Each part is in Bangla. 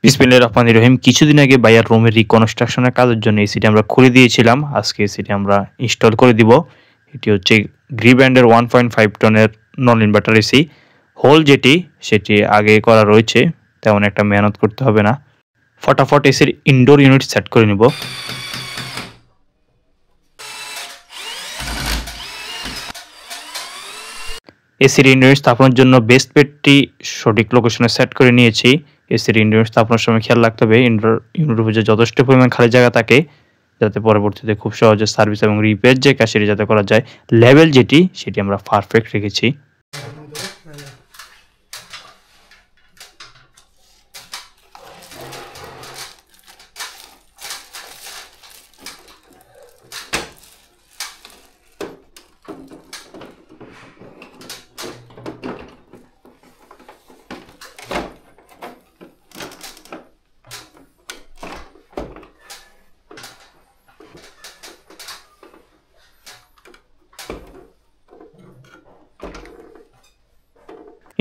বিসমিল্লাহির রহমানির রহিম। কিছুদিন আগে ভাইয়ার রুমের রিকনস্ট্রাকশনের কাজের জন্য এসিটি আমরা খুলে দিয়েছিলাম। আজকে এসিটি আমরা ইনস্টল করে দিব। এটি হচ্ছে গ্রি ব্র্যান্ডের 1.5 টনের নন ইনভার্টার এসি। হোল যেটি সেটি আগে করা রয়েছে, তেমন একটা মেহনত করতে হবে না। ফটাফট এসির ইনডোর ইউনিট সেট করে নিব। এসির ইউনিট স্থাপনের জন্য বেস প্লেটটি সঠিক লোকেশনে সেট করে নিয়েছি। এসির ইউনিট স্থাপনের সময় খেয়াল রাখতে হবে ইনডোর ইউনিটের উপরে যথেষ্ট পরিমাণ খালি জায়গা থাকে, যাতে পরবর্তীতে খুব সহজে সার্ভিস এবং রিপেয়ার যে কাজ সেটি যাতে করা যায়। লেভেল যেটি সেটি আমরা পারফেক্ট রেখেছি।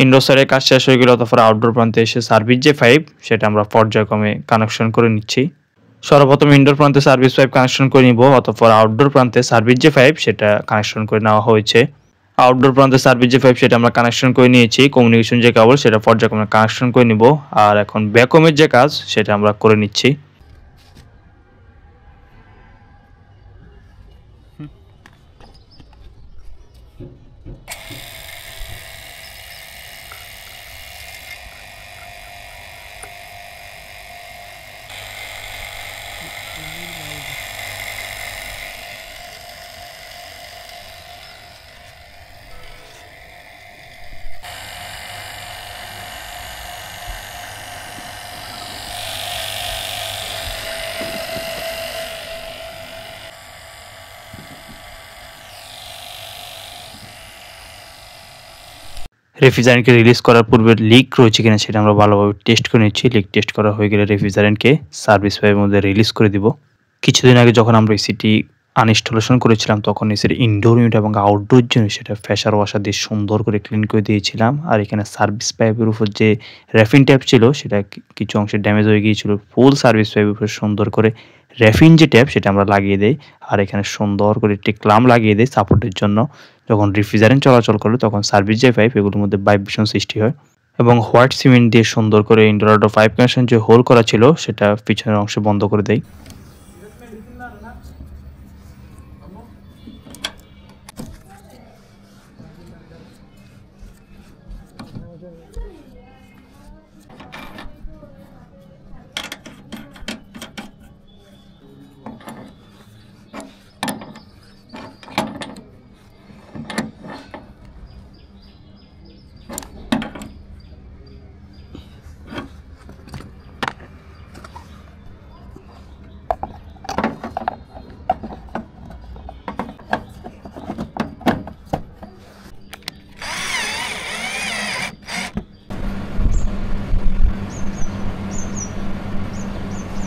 ইনডোর সাইডের কাজ শেষ হয়ে গেলে তারপর আউটডোর প্রান্তে এসে সার্ভিস যে পাইপ সেটা আমরা পর্যায়ক্রমে কানেকশন করে নিচ্ছি। সর্বপ্রথম ইনডোর প্রান্তে সার্ভিস পাইপ কানেকশন করে নিব, অতঃপর আউটডোর প্রান্তে সার্ভিস যে পাইপ সেটা কানেকশন করে নেওয়া হয়েছে। আউটডোর প্রান্তে সার্ভিস যে পাইপ সেটা আমরা কানেকশন করে নিয়েছি। কমিউনিকেশন যে কেবল সেটা পর্যায়ক্রমে কানেকশন করে নিব। আর এখন ব্যাকহোমের যে কাজ সেটা আমরা করে নিচ্ছি। রেফ্রিজারেন্টকে রিলিজ করার পূর্বে লিক রয়েছে কিনা সেটা আমরা ভালোভাবে টেস্ট করে নিচ্ছি। লিক টেস্ট করা হয়ে গেলে রেফ্রিজারেন্টকে সার্ভিস পাইপের মধ্যে রিলিজ করে দিব। কিছুদিন আগে যখন আমরা এসিটি আনইনস্টলেশন করেছিলাম তখন এসির ইনডোর ইউনিট এবং আউটডোর জন্য সেটা প্রেসার ওয়াশার দিয়ে সুন্দর করে ক্লিন করে দিয়েছিলাম। আর এখানে সার্ভিস পাইপের উপর যে র্যাফিন ট্যাপ ছিল সেটা কিছু অংশে ড্যামেজ হয়ে গিয়েছিল। ফুল সার্ভিস পাইপের উপর সুন্দর করে র্যাফিন যে ট্যাপ সেটা আমরা লাগিয়ে দেই। আর এখানে সুন্দর করে একটি ক্লাম লাগিয়ে দেই সাপোর্টের জন্য। যখন রেফ্রিজারেন্ট চলাচল করে তখন সার্ভিস যে পাইপ এগুলোর মধ্যে ভাইব্রেশন সৃষ্টি হয়। এবং হোয়াইট সিমেন্ট দিয়ে সুন্দর করে ইনডোর আউটডোর পাইপ কানেকশন যে হোল করা ছিল সেটা পিছনের অংশে বন্ধ করে দেয়।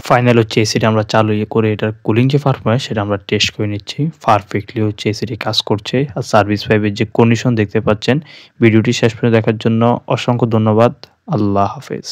ফাইনাল হচ্ছে এসিটা আমরা চালু করে এটার কুলিং যে পারফরম্যান্স সেটা আমরা টেস্ট করে নিচ্ছি। পারফেক্টলি হচ্ছে এসিটি কাজ করছে। আর সার্ভিস পাইপের যে কন্ডিশন দেখতে পাচ্ছেন। ভিডিওটি শেষ পর্যন্ত দেখার জন্য অসংখ্য ধন্যবাদ। আল্লাহ হাফেজ।